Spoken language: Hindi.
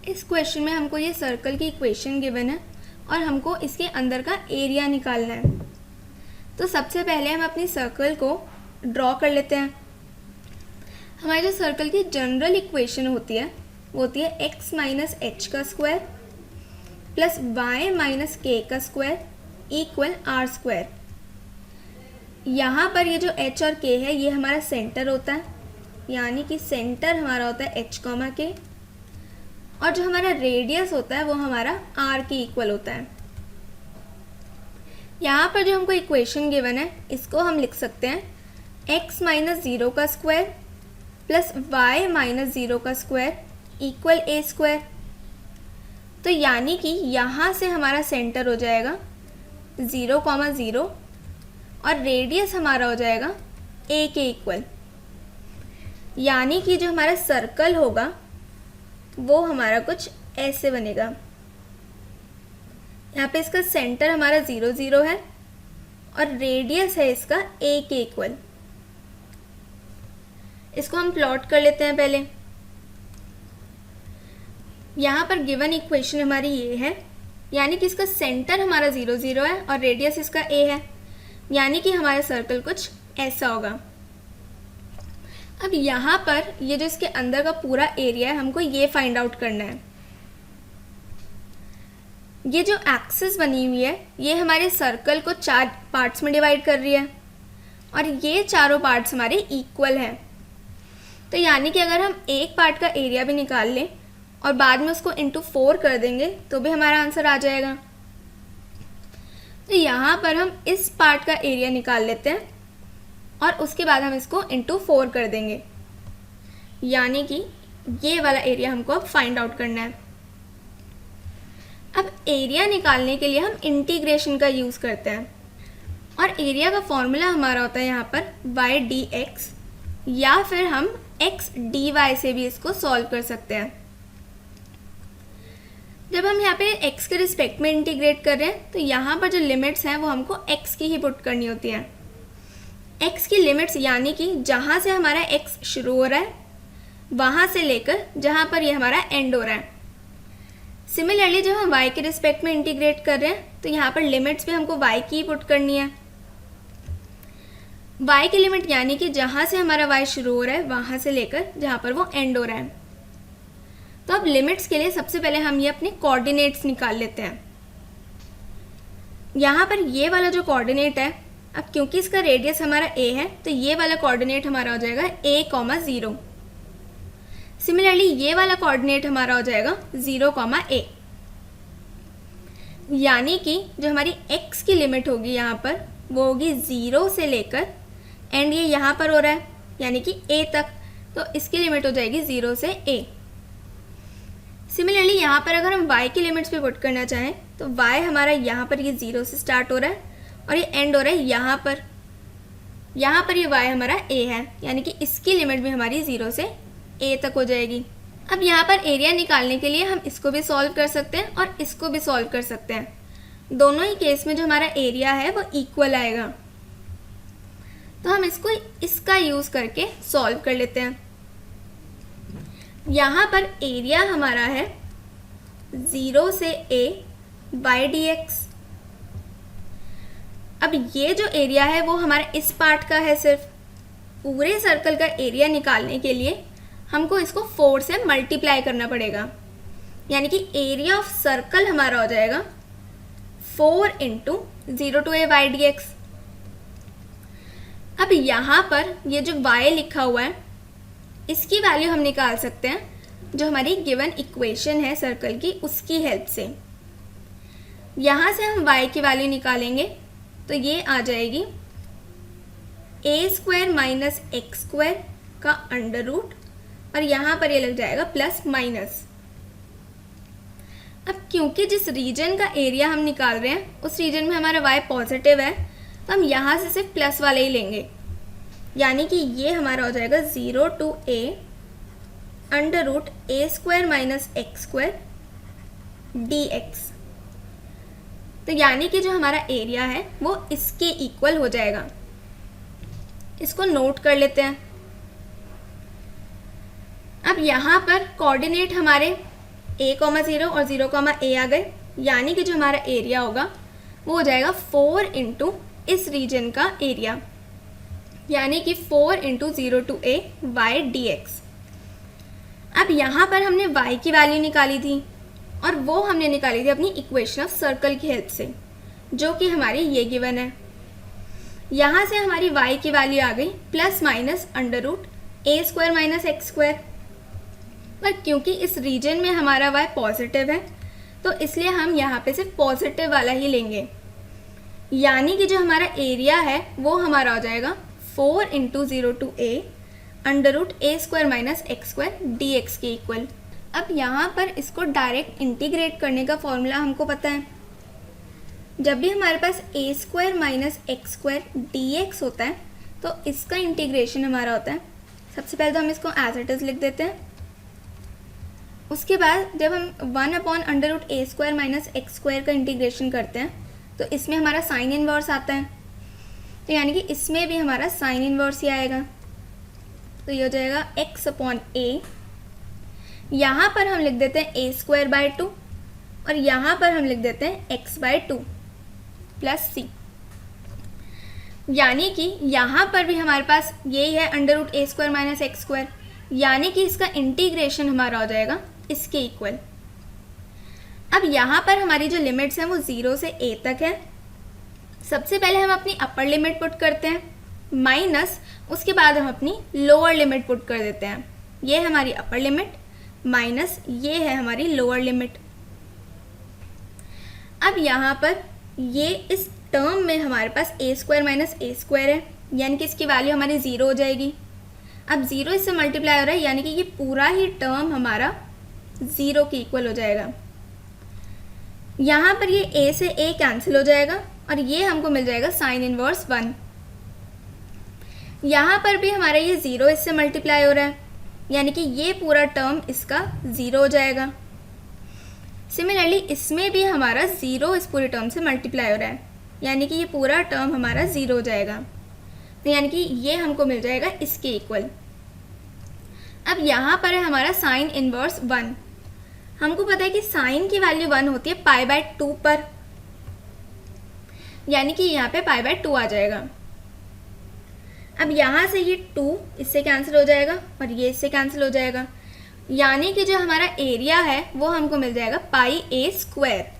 इस क्वेश्चन में हमको ये सर्कल की इक्वेशन गिवन है और हमको इसके अंदर का एरिया निकालना है। तो सबसे पहले हम अपनी सर्कल को ड्रॉ कर लेते हैं। हमारी जो सर्कल की जनरल इक्वेशन होती है वो होती है x माइनस एच का स्क्वायर प्लस y माइनस के का स्क्वायर इक्वल आर स्क्वायर। यहाँ पर ये जो h और k है ये हमारा सेंटर होता है, यानी कि सेंटर हमारा होता है h, k, और जो हमारा रेडियस होता है वो हमारा r के इक्वल होता है। यहाँ पर जो हमको इक्वेशन गिवन है इसको हम लिख सकते हैं x माइनस ज़ीरो का square plus y minus zero का स्क्वायर इक्वल a स्क्वायर। तो यानी कि यहाँ से हमारा सेंटर हो जाएगा 0,0 और रेडियस हमारा हो जाएगा a के इक्वल, यानी कि जो हमारा सर्कल होगा वो हमारा कुछ ऐसे बनेगा। यहाँ पे इसका सेंटर हमारा 0, 0 है और रेडियस है इसका a के इक्वल। इसको हम प्लॉट कर लेते हैं पहले। यहाँ पर गिवन इक्वेशन हमारी ये है, यानी कि इसका सेंटर हमारा 0, 0 है और रेडियस इसका a है, यानी कि हमारा सर्कल कुछ ऐसा होगा। अब यहाँ पर ये जो इसके अंदर का पूरा एरिया है हमको ये फाइंड आउट करना है। ये जो एक्सिस बनी हुई है ये हमारे सर्कल को 4 पार्ट्स में डिवाइड कर रही है और ये चारों पार्ट्स हमारे इक्वल हैं। तो यानी कि अगर हम एक पार्ट का एरिया भी निकाल लें और बाद में उसको इंटू 4 कर देंगे तो भी हमारा आंसर आ जाएगा। तो यहाँ पर हम इस पार्ट का एरिया निकाल लेते हैं और उसके बाद हम इसको इंटू 4 कर देंगे, यानी कि ये वाला एरिया हमको अब फाइंड आउट करना है। अब एरिया निकालने के लिए हम इंटीग्रेशन का यूज़ करते हैं और एरिया का फॉर्मूला हमारा होता है यहाँ पर y dx, या फिर हम x dy से भी इसको सॉल्व कर सकते हैं। जब हम यहाँ पे x के रिस्पेक्ट में इंटीग्रेट कर रहे हैं तो यहाँ पर जो लिमिट्स हैं वो हमको x की ही पुट करनी होती हैं। x की लिमिट्स यानी कि जहाँ से हमारा x शुरू हो रहा है वहाँ से लेकर जहाँ पर ये हमारा एंड हो रहा है। सिमिलरली जब हम y के रिस्पेक्ट में इंटीग्रेट कर रहे हैं तो यहाँ पर लिमिट्स भी हमको y की ही पुट करनी है। y की लिमिट यानी कि जहाँ से हमारा y शुरू हो रहा है वहाँ से लेकर जहाँ पर वो एंड हो रहा है। तो अब लिमिट्स के लिए सबसे पहले हम ये अपने कोऑर्डिनेट्स निकाल लेते हैं। यहाँ पर ये वाला जो कोऑर्डिनेट है, अब क्योंकि इसका रेडियस हमारा a है तो ये वाला कोऑर्डिनेट हमारा हो जाएगा a, 0। सिमिलरली ये वाला कोऑर्डिनेट हमारा हो जाएगा 0, a, यानी कि जो हमारी x की लिमिट होगी यहाँ पर वो होगी 0 से लेकर एंड ये यहाँ पर हो रहा है यानी कि a तक, तो इसकी लिमिट हो जाएगी 0 से a। सिमिलरली यहाँ पर अगर हम y की लिमिट्स भी पुट करना चाहें तो y हमारा यहाँ पर ये 0 से स्टार्ट हो रहा है और ये एंड हो रहा है यहाँ पर ये y हमारा a है, यानी कि इसकी लिमिट भी हमारी 0 से a तक हो जाएगी। अब यहाँ पर एरिया निकालने के लिए हम इसको भी सॉल्व कर सकते हैं और इसको भी सॉल्व कर सकते हैं। दोनों ही केस में जो हमारा एरिया है वो इक्वल आएगा, तो हम इसको इसका यूज़ करके सॉल्व कर लेते हैं। यहाँ पर एरिया हमारा है 0 से a बाई dx। अब ये जो एरिया है वो हमारा इस पार्ट का है। सिर्फ पूरे सर्कल का एरिया निकालने के लिए हमको इसको 4 से मल्टीप्लाई करना पड़ेगा, यानी कि एरिया ऑफ सर्कल हमारा हो जाएगा 4 into 0 to a by dx। अब यहाँ पर ये जो y लिखा हुआ है इसकी वैल्यू हम निकाल सकते हैं जो हमारी गिवन इक्वेशन है सर्कल की, उसकी हेल्प से। यहाँ से हम y की वैल्यू निकालेंगे तो ये आ जाएगी a² माइनस x² का अंडर रूट और यहाँ पर ये लग जाएगा प्लस माइनस। अब क्योंकि जिस रीजन का एरिया हम निकाल रहे हैं उस रीजन में हमारा y पॉजिटिव है तो हम यहाँ से सिर्फ प्लस वाले ही लेंगे, यानी कि ये हमारा हो जाएगा 0 to a under root a² minus x² dx। तो यानी कि जो हमारा एरिया है वो इसके इक्वल हो जाएगा। इसको नोट कर लेते हैं। अब यहाँ पर कोऑर्डिनेट हमारे a,0 और 0,a आ गए, यानी कि जो हमारा एरिया होगा वो हो जाएगा 4 इंटू इस रीजन का एरिया, यानी कि 4 into 0 to a y dx। अब यहाँ पर हमने y की वैल्यू निकाली थी और वो हमने निकाली थी अपनी इक्वेशन ऑफ सर्कल की हेल्प से, जो कि हमारी ये गिवन है। यहाँ से हमारी y की वैल्यू आ गई plus minus under root a square minus x square, पर क्योंकि इस रीजन में हमारा y पॉजिटिव है तो इसलिए हम यहाँ पे सिर्फ पॉजिटिव वाला ही लेंगे, यानी कि जो हमारा एरिया है वो हमारा हो जाएगा 4 into 0 to a under root a square minus x square dx के इक्वल। अब यहाँ पर इसको डायरेक्ट इंटीग्रेट करने का फॉर्मूला हमको पता है। जब भी हमारे पास a square minus x square dx होता है तो इसका इंटीग्रेशन हमारा होता है, सबसे पहले तो हम इसको एज इट इज़ लिख देते हैं। उसके बाद जब हम 1 upon under root a square minus x square का इंटीग्रेशन करते हैं तो इसमें हमारा साइन इनवर्स आता है, तो यानी कि इसमें भी हमारा साइन इनवर्स ही आएगा, तो ये हो जाएगा x अपॉन a। यहाँ पर हम लिख देते हैं a स्क्वायर बाय 2 और यहाँ पर हम लिख देते हैं x बाय 2 प्लस c, यानी कि यहाँ पर भी हमारे पास यही है under root a square minus x square, यानी कि इसका इंटीग्रेशन हमारा हो जाएगा इसके इक्वल। अब यहाँ पर हमारी जो लिमिट्स हैं वो 0 से a तक है। सबसे पहले हम अपनी अपर लिमिट पुट करते हैं माइनस, उसके बाद हम अपनी लोअर लिमिट पुट कर देते हैं। ये है हमारी अपर लिमिट माइनस ये है हमारी लोअर लिमिट। अब यहाँ पर ये इस टर्म में हमारे पास a square minus A square है, यानी कि इसकी वैल्यू हमारी 0 हो जाएगी। अब 0 इससे मल्टीप्लाई हो रहा है, यानी कि ये पूरा ही टर्म हमारा 0 के इक्वल हो जाएगा। यहाँ पर ये a से a कैंसिल हो जाएगा और ये हमको मिल जाएगा साइन इनवर्स 1। यहाँ पर भी हमारा ये 0 इससे मल्टीप्लाई हो रहा है, यानी कि ये पूरा टर्म इसका 0 हो जाएगा। सिमिलरली इसमें भी हमारा 0 इस पूरे टर्म से मल्टीप्लाई हो रहा है, यानी कि ये पूरा टर्म हमारा 0 हो जाएगा, तो यानी कि ये हमको मिल जाएगा इसके इक्वल। अब यहाँ पर है हमारा साइन इनवर्स 1। हमको पता है कि साइन की वैल्यू 1 होती है पाई बाय 2 पर, यानी कि यहाँ पे पाई बाय 2 आ जाएगा। अब यहाँ से ये 2 इससे कैंसिल हो जाएगा और ये इससे कैंसिल हो जाएगा, यानी कि जो हमारा एरिया है वो हमको मिल जाएगा पाई a स्क्वायर।